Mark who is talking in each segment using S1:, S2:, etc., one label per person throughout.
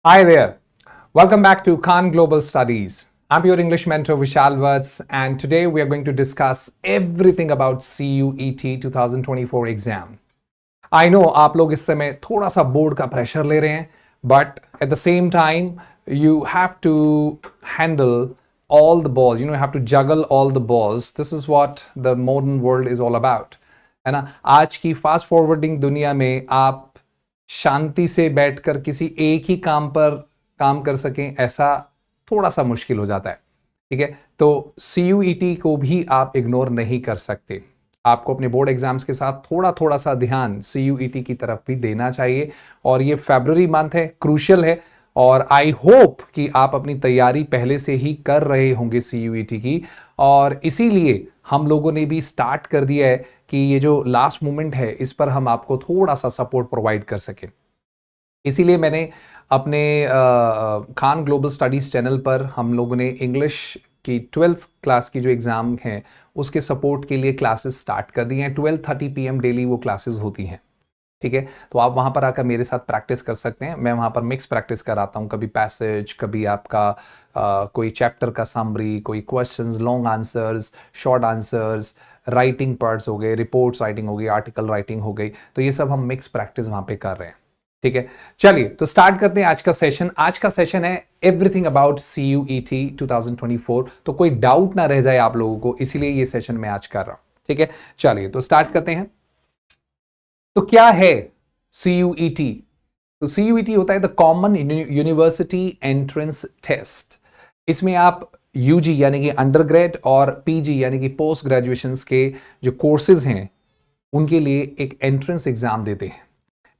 S1: Hi there. Welcome back to Khan Global Studies. I'm your English mentor Vishal Vats, and today we are going to discuss everything about CUET 2024 exam. I know आप लोग इस समय थोड़ा सा board का pressure ले रहे हैं, but at the same time you have to handle all the balls. You have to juggle all the balls. This is what the modern world is all about. है ना? आज की फास्ट फॉरवर्डिंग दुनिया में आप शांति से बैठकर किसी एक ही काम पर काम कर सकें, ऐसा थोड़ा सा मुश्किल हो जाता है। ठीक है, तो CUET को भी आप इग्नोर नहीं कर सकते। आपको अपने बोर्ड एग्जाम्स के साथ थोड़ा थोड़ा सा ध्यान CUET की तरफ भी देना चाहिए, और ये फरवरी मंथ है, क्रूशियल है, और आई होप कि आप अपनी तैयारी पहले से ही कर रहे होंगे CUET की, और इसीलिए हम लोगों ने भी स्टार्ट कर दिया है कि ये जो लास्ट मोमेंट है इस पर हम आपको थोड़ा सा सपोर्ट प्रोवाइड कर सकें। इसीलिए मैंने अपने खान ग्लोबल स्टडीज चैनल पर हम लोगों ने इंग्लिश की 12th क्लास की जो एग्ज़ाम है उसके सपोर्ट के लिए क्लासेस स्टार्ट कर दी हैं। 12:30 PM डेली वो क्लासेस होती हैं। ठीक है, तो आप वहाँ पर आकर मेरे साथ प्रैक्टिस कर सकते हैं। मैं वहाँ पर मिक्स प्रैक्टिस कराता हूँ, कभी पैसेज, कभी आपका कोई चैप्टर का समरी, कोई questions, long answers, short answers, writing parts हो गए, रिपोर्ट्स राइटिंग हो गई, आर्टिकल राइटिंग हो गई, तो ये सब हम मिक्स प्रैक्टिस वहाँ पे कर रहे हैं। ठीक है, चलिए तो स्टार्ट करते हैं आज का सेशन। आज का सेशन है एवरीथिंग अबाउट CUET 2024। तो कोई डाउट ना रह जाए आप लोगों को, इसीलिए ये सेशन मैं आज कर रहा हूँ। ठीक है, चलिए तो स्टार्ट करते हैं। तो क्या है CUET? तो CUET होता है the common university entrance test. इसमें आप UG यानी कि अंडर ग्रेड और PG यानी कि पोस्ट ग्रेजुएशन के जो कोर्सेज हैं उनके लिए एक एंट्रेंस एग्जाम देते हैं।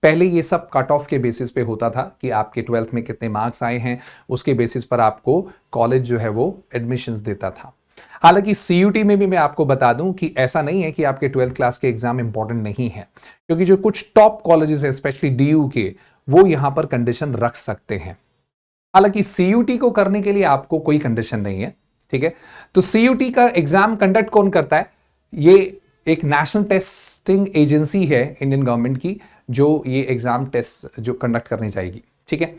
S1: पहले ये सब कट ऑफ के बेसिस पे होता था कि आपके 12th में कितने मार्क्स आए हैं, उसके बेसिस पर आपको कॉलेज जो है वो एडमिशंस देता था। हालांकि CUET में भी मैं आपको बता दूं कि ऐसा नहीं है कि आपके 12th क्लास के एग्जाम इंपॉर्टेंट नहीं है, क्योंकि जो कुछ टॉप कॉलेजेस हैं स्पेशली DU के, वो यहां पर कंडीशन रख सकते हैं। हालांकि CUET को करने के लिए आपको कोई कंडीशन नहीं है। ठीक है, तो CUET का एग्जाम कंडक्ट कौन करता है? ये एक नेशनल टेस्टिंग एजेंसी है इंडियन गवर्नमेंट की, जो ये एग्जाम टेस्ट जो कंडक्ट करनी चाहिए। ठीक है,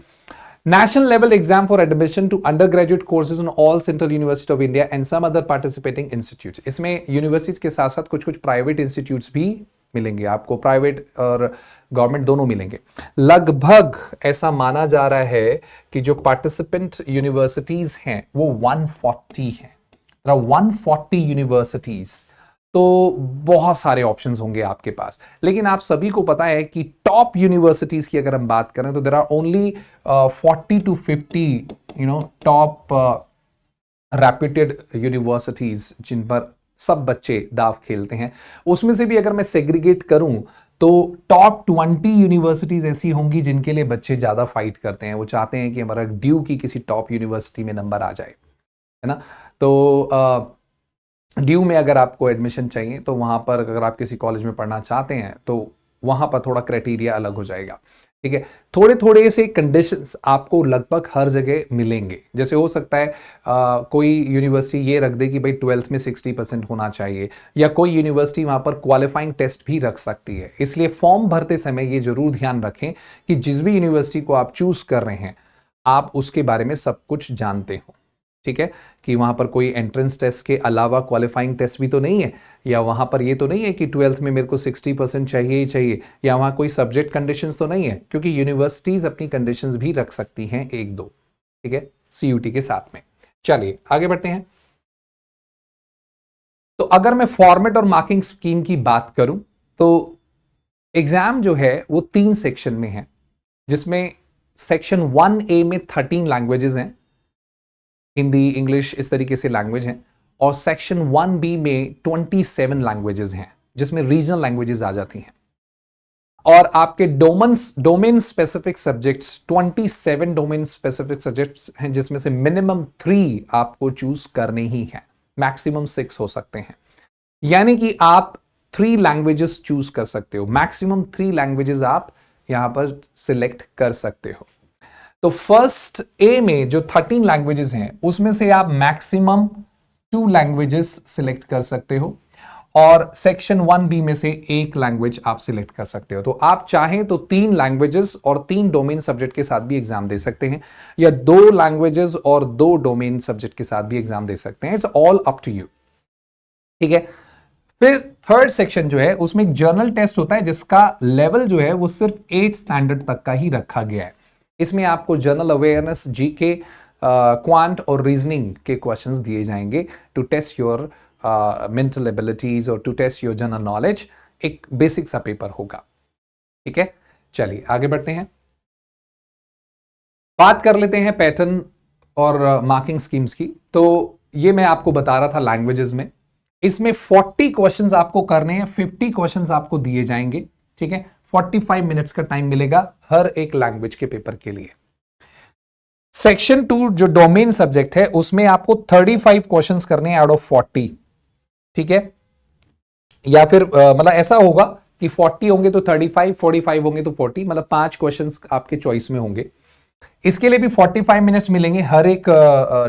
S1: national level exam for admission to undergraduate courses on all central university of India and some other participating institute. इसमें यूनिवर्सिटीज के साथ साथ कुछ कुछ प्राइवेट इंस्टीट्यूट्स भी मिलेंगे आपको, प्राइवेट और गवर्नमेंट दोनों मिलेंगे। लगभग ऐसा माना जा रहा है कि जो पार्टिसिपेंट यूनिवर्सिटीज हैं वो 140 हैं। 140 यूनिवर्सिटीज, तो बहुत सारे ऑप्शंस होंगे आपके पास। लेकिन आप सभी को पता है कि टॉप यूनिवर्सिटीज की अगर हम बात करें तो there are only 40 to 50 top reputed universities जिन पर सब बच्चे दाव खेलते हैं। उसमें से भी अगर मैं सेग्रीगेट करूं तो टॉप 20 यूनिवर्सिटीज ऐसी होंगी जिनके लिए बच्चे ज्यादा फाइट करते हैं। वो चाहते हैं कि हमारा ड्यू की किसी टॉप यूनिवर्सिटी में नंबर आ जाए, है ना। तो ड्यू में अगर आपको एडमिशन चाहिए तो वहां पर अगर आप किसी कॉलेज में पढ़ना चाहते हैं तो वहां पर थोड़ा क्राइटेरिया अलग हो जाएगा। ठीक है, थोड़े थोड़े से कंडीशंस आपको लगभग हर जगह मिलेंगे। जैसे हो सकता है कोई यूनिवर्सिटी ये रख दे कि भाई 12th में 60% होना चाहिए, या कोई यूनिवर्सिटी वहां पर क्वालिफाइंग टेस्ट भी रख सकती है। इसलिए फॉर्म भरते समय ये जरूर ध्यान रखें कि जिस भी यूनिवर्सिटी को आप चूज कर रहे हैं आप उसके बारे में सब कुछ जानते हो। ठीक है, कि वहां पर कोई एंट्रेंस टेस्ट के अलावा क्वालिफाइंग टेस्ट भी तो नहीं है, या वहां पर ये तो नहीं है कि 12th में मेरे को 60% चाहिए ही चाहिए, या वहां कोई सब्जेक्ट कंडीशंस तो नहीं है, क्योंकि यूनिवर्सिटीज अपनी कंडीशंस भी रख सकती हैं एक दो। ठीक है, CUET के साथ में। चलिए आगे बढ़ते हैं। तो अगर मैं फॉर्मेट और मार्किंग स्कीम की बात करूं तो एग्जाम जो है वो 3 सेक्शन में है, जिसमें सेक्शन 1A में 13 लैंग्वेजेस हैं, हिंदी, इंग्लिश, इस तरीके से लैंग्वेज हैं, और सेक्शन 1B में 27 लैंग्वेजेस हैं, जिसमें रीजनल लैंग्वेजेस आ जाती हैं। और आपके domain specific subjects 27 domain specific subjects हैं, जिसमें से मिनिमम 3 आपको चूज करने ही हैं, मैक्सिमम 6 हो सकते हैं। यानी कि आप 3 लैंग्वेजेस चूज कर सकते हो, मैक्सिमम 3 लैंग्वेजेस आप यहां पर सिलेक्ट कर सकते हो। तो फर्स्ट ए में जो 13 लैंग्वेजेस हैं उसमें से आप मैक्सिमम 2 लैंग्वेजेस सिलेक्ट कर सकते हो, और सेक्शन 1B में से एक लैंग्वेज आप सिलेक्ट कर सकते हो। तो आप चाहें तो 3 लैंग्वेजेस और 3 डोमेन सब्जेक्ट के साथ भी एग्जाम दे सकते हैं, या 2 लैंग्वेजेस और 2 डोमेन सब्जेक्ट के साथ भी एग्जाम दे सकते हैं। It's all up to you, ठीक है। फिर थर्ड सेक्शन जो है उसमें एक जर्नल टेस्ट होता है जिसका लेवल जो है वो सिर्फ 8 स्टैंडर्ड तक का ही रखा गया है। इसमें आपको जनरल अवेयरनेस, जीके, क्वांट और रीजनिंग के क्वेश्चंस दिए जाएंगे to test your mental abilities और to test your general knowledge. एक बेसिक सा पेपर होगा, ठीक है। चलिए आगे बढ़ते हैं, बात कर लेते हैं पैटर्न और मार्किंग स्कीम्स की। तो ये मैं आपको बता रहा था लैंग्वेजेस में, इसमें 40 क्वेश्चंस आपको करने हैं, 50 क्वेश्चंस आपको दिए जाएंगे, ठीक है। 45 मिनट्स का टाइम मिलेगा हर एक लैंग्वेज के पेपर के लिए। सेक्शन 2 जो डोमेन सब्जेक्ट है उसमें आपको 35 क्वेश्चंस करने हैं आउट ऑफ 40, ठीक है। या फिर मतलब ऐसा होगा कि 40 होंगे तो 35, 45 होंगे तो 40, मतलब 5 क्वेश्चंस आपके चॉइस में होंगे। इसके लिए भी 45 मिनट्स मिलेंगे हर एक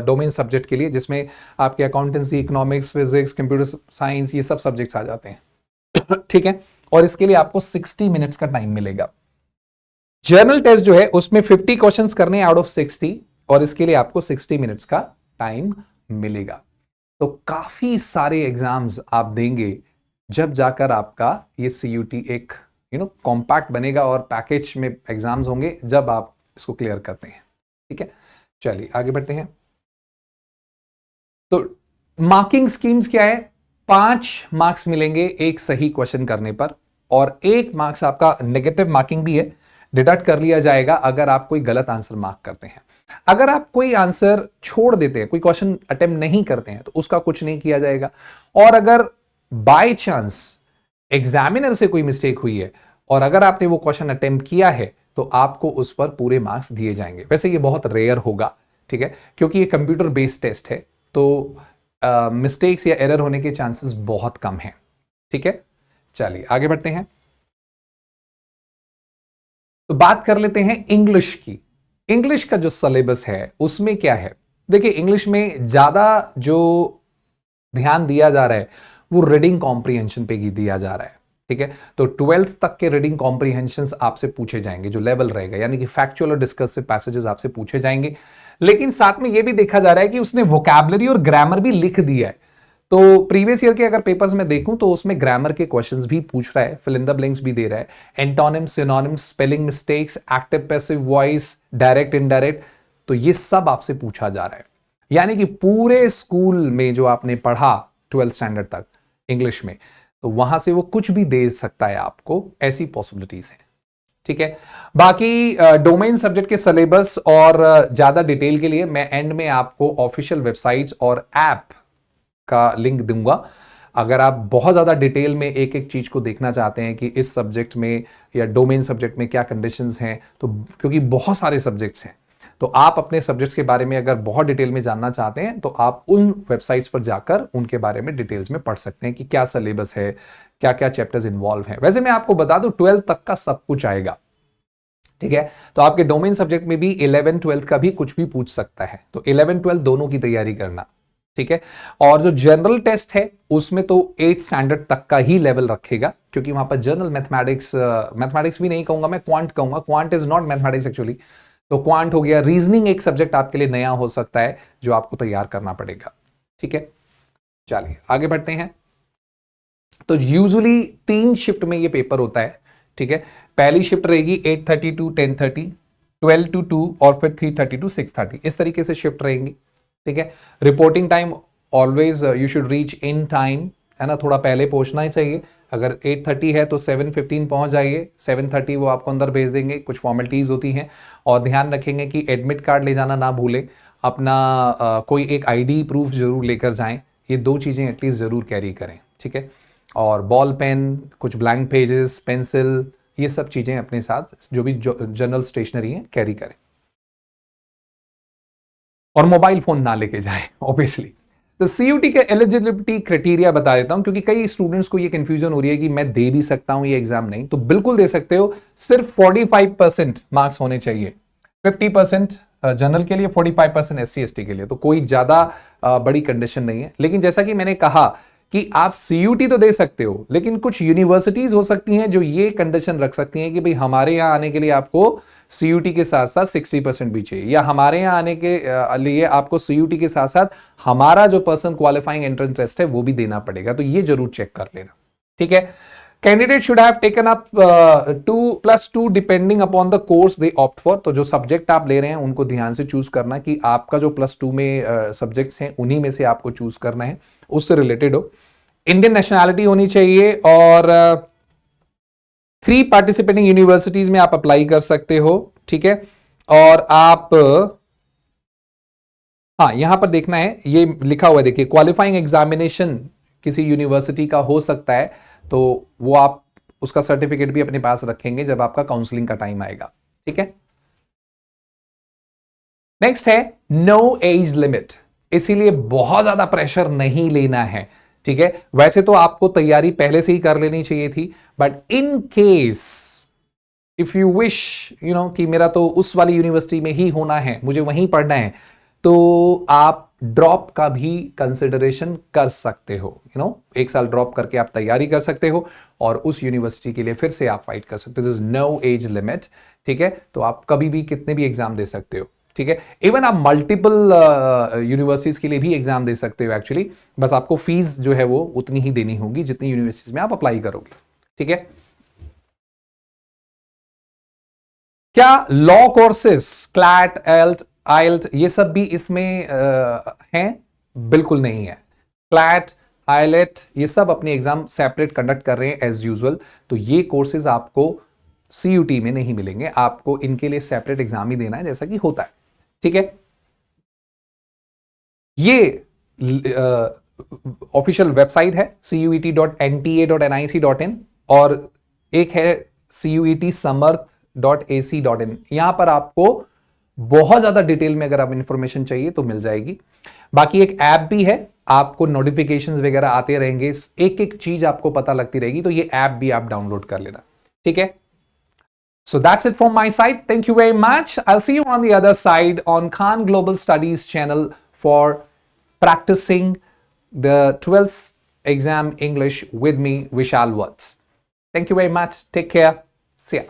S1: डोमेन सब्जेक्ट के लिए, जिसमें आपके accountancy, economics, physics, computer science, ये सब सब्जेक्ट्स आ जाते हैं ठीक है। और इसके लिए आपको 60 मिनट्स का टाइम मिलेगा। जर्नल टेस्ट जो है उसमें 50 क्वेश्चंस करने आउट ऑफ 60, और इसके लिए आपको 60 मिनट्स का टाइम मिलेगा। तो काफी सारे एग्जाम्स आप देंगे जब जाकर आपका ये सीयूटी एक कॉम्पैक्ट बनेगा, और पैकेज में एग्जाम्स होंगे जब आप इसको क्लियर करते हैं, ठीक है। चलिए आगे बढ़ते हैं। तो मार्किंग स्कीम्स क्या है? 5 मार्क्स मिलेंगे एक सही क्वेश्चन करने पर, और 1 मार्क्स आपका नेगेटिव मार्किंग भी है, डिडक्ट कर लिया जाएगा अगर आप कोई गलत आंसर मार्क करते हैं। अगर आप कोई आंसर छोड़ देते हैं, कोई क्वेश्चन अटेम्प्ट नहीं करते हैं, तो उसका कुछ नहीं किया जाएगा। और अगर बाय चांस एग्जामिनर से कोई मिस्टेक हुई है और अगर आपने वो क्वेश्चन अटेम्प्ट किया है तो आपको उस पर पूरे मार्क्स दिए जाएंगे। वैसे ये बहुत रेयर होगा, ठीक है, क्योंकि ये कंप्यूटर बेस्ड टेस्ट है, तो मिस्टेक्स या एरर होने के चांसेस बहुत कम हैं, ठीक है। चलिए आगे बढ़ते हैं। तो बात कर लेते हैं इंग्लिश की। इंग्लिश का जो सिलेबस है उसमें क्या है? देखिए, इंग्लिश में ज्यादा जो ध्यान दिया जा रहा है वो रीडिंग कॉम्प्रिहेंशन पे ही दिया जा रहा है, ठीक है। तो 12th तक के रीडिंग कॉम्प्रिहेंशंस आपसे पूछे जाएंगे, जो लेवल रहेगा, यानी कि फैक्चुअल और डिस्कसिव पैसेजेस आपसे पूछे जाएंगे। लेकिन साथ में यह भी देखा जा रहा है कि उसने वोकैबुलरी और ग्रामर भी लिख दिया है। तो प्रीवियस ईयर के अगर पेपर्स में देखूं तो उसमें ग्रामर के क्वेश्चंस भी पूछ रहा है, फिल इन द ब्लैंक्स भी दे रहा है, antonyms, synonyms, spelling mistakes, active passive voice, direct indirect, तो ये सब आपसे पूछा जा रहा है। यानी कि पूरे स्कूल में जो आपने पढ़ा 12th स्टैंडर्ड तक इंग्लिश में, तो वहां से वो कुछ भी दे सकता है आपको, ऐसी पॉसिबिलिटीज हैं, ठीक है। बाकी डोमेन सब्जेक्ट के सिलेबस और ज्यादा डिटेल के लिए मैं एंड में आपको ऑफिशियल वेबसाइट्स और ऐप का लिंक दूंगा। अगर आप बहुत ज्यादा डिटेल में एक एक चीज को देखना चाहते हैं कि इस सब्जेक्ट में या डोमेन सब्जेक्ट में क्या कंडीशंस हैं, तो क्योंकि बहुत सारे सब्जेक्ट्स हैं, तो आप अपने सब्जेक्ट्स के बारे में अगर बहुत डिटेल में जानना चाहते हैं तो आप उन वेबसाइट्स पर जाकर उनके बारे में डिटेल्स में पढ़ सकते हैं कि क्या सिलेबस है, क्या क्या चैप्टर्स इन्वॉल्व हैं। वैसे मैं आपको बता दूं 12th तक का सब कुछ आएगा, ठीक है। तो आपके डोमेन सब्जेक्ट में भी 11 12 का भी कुछ भी पूछ सकता है, तो 11 12 दोनों की तैयारी करना, ठीक है। और जो जनरल टेस्ट है उसमें तो 8 स्टैंडर्ड तक का ही लेवल रखेगा, क्योंकि वहां पर जनरल मैथमेटिक्स भी नहीं कहूंगा मैं, क्वांट कहूंगा। Quant is not mathematics actually, तो क्वांट हो गया। रीजनिंग एक सब्जेक्ट आपके लिए नया हो सकता है जो आपको तैयार करना पड़ेगा, ठीक है। चलिए आगे बढ़ते हैं। तो यूजुअली 3 शिफ्ट में ये पेपर होता है, ठीक है। पहली शिफ्ट रहेगी 8:30 to 10:30, 12 to 2 और फिर 3:30 to 6:30, इस तरीके से शिफ्ट रहेंगी, ठीक है। Reporting time always you should reach in time, है ना, थोड़ा पहले पहुंचना ही चाहिए। अगर 8:30 है तो 7:15 पहुंच जाइए, 7:30 वो आपको अंदर भेज देंगे, कुछ फॉर्मेलिटीज होती हैं। और ध्यान रखेंगे कि एडमिट कार्ड ले जाना ना भूलें, अपना कोई एक आईडी प्रूफ जरूर लेकर जाएं, ये 2 चीज़ें एटलीस्ट ज़रूर कैरी करें, ठीक है। और बॉल पेन, कुछ ब्लैंक पेजेस, पेंसिल, ये सब चीज़ें अपने साथ जो भी जनरल स्टेशनरी है कैरी करें। और मोबाइल फोन ना लेके जाएं ऑब्वियसली। तो सीयूटी के एलिजिबिलिटी क्राइटेरिया बता देता हूं, क्योंकि कई स्टूडेंट्स को ये कंफ्यूजन हो रही है कि मैं दे भी सकता हूं ये एग्जाम। नहीं, तो बिल्कुल दे सकते हो। सिर्फ 45% मार्क्स होने चाहिए, 50% जनरल के लिए, 45% SC ST के लिए, तो कोई ज्यादा बड़ी कंडीशन नहीं है। लेकिन जैसा कि मैंने कहा कि आप CUT तो दे सकते हो, लेकिन कुछ यूनिवर्सिटीज हो सकती हैं जो ये कंडीशन रख सकती हैं कि भाई हमारे यहां आने के लिए आपको CUT के साथ साथ 60% भी चाहिए, या हमारे यहां आने के लिए आपको CUT के साथ साथ हमारा जो पर्सन क्वालिफाइंग एंट्रेंस टेस्ट है वो भी देना पड़ेगा। तो ये जरूर चेक कर लेना, ठीक है। Candidate should have taken up 2+2 depending upon the course they opt for. तो जो सब्जेक्ट आप ले रहे हैं उनको ध्यान से चूज करना कि आपका जो +2 में सब्जेक्ट्स हैं उन्हीं में से आपको चूज करना है, उससे रिलेटेड हो। इंडियन नेशनैलिटी होनी चाहिए, और 3 पार्टिसिपेटिंग यूनिवर्सिटीज में आप अप्लाई कर सकते हो, ठीक है। और आप हाँ, यहां पर देखना है, ये लिखा हुआ है देखिए, क्वालिफाइंग एग्जामिनेशन किसी यूनिवर्सिटी का हो सकता है, तो वो आप उसका सर्टिफिकेट भी अपने पास रखेंगे जब आपका काउंसलिंग का टाइम आएगा, ठीक है। नेक्स्ट है नो एज लिमिट, इसीलिए बहुत ज्यादा प्रेशर नहीं लेना है, ठीक है। वैसे तो आपको तैयारी पहले से ही कर लेनी चाहिए थी, but in case if you wish कि मेरा तो उस वाली यूनिवर्सिटी में ही होना है, मुझे वहीं पढ़ना है, तो आप ड्रॉप का भी कंसिडरेशन कर सकते हो। 1 साल ड्रॉप करके आप तैयारी कर सकते हो और उस यूनिवर्सिटी के लिए फिर से आप फाइट कर सकते हो। This is no age limit, ठीक है। तो आप कभी भी कितने भी एग्जाम दे सकते हो, ठीक है। इवन आप मल्टीपल यूनिवर्सिटीज के लिए भी एग्जाम दे सकते हो एक्चुअली, बस आपको फीस जो है वो उतनी ही देनी होगी जितनी यूनिवर्सिटीज में आप अप्लाई करोगे, ठीक है। क्या लॉ कोर्सेस क्लैट आइल्ट ये सब भी इसमें हैं? बिल्कुल नहीं है। क्लैट आइलेट ये सब अपने एग्जाम सेपरेट कंडक्ट कर रहे हैं एज यूजुअल, तो ये कोर्सेज आपको CUT में नहीं मिलेंगे, आपको इनके लिए सेपरेट एग्जाम ही देना है जैसा कि होता है, ठीक है। ये ऑफिशियल वेबसाइट है CUET.NTA.NIC.in, और एक है CUETsamarth.AC.in। यहां पर आपको बहुत ज्यादा डिटेल में अगर आप इंफॉर्मेशन चाहिए तो मिल जाएगी। बाकी एक ऐप भी है, आपको नोटिफिकेशंस वगैरह आते रहेंगे, एक एक चीज आपको पता लगती रहेगी, तो ये ऐप भी आप डाउनलोड कर लेना, ठीक है। So that's it from my side. Thank you very much. I'll see you on the other side on Khan Global Studies channel for practicing the 12th exam English with me, Vishal Watts. Thank you very much. Take care. See ya.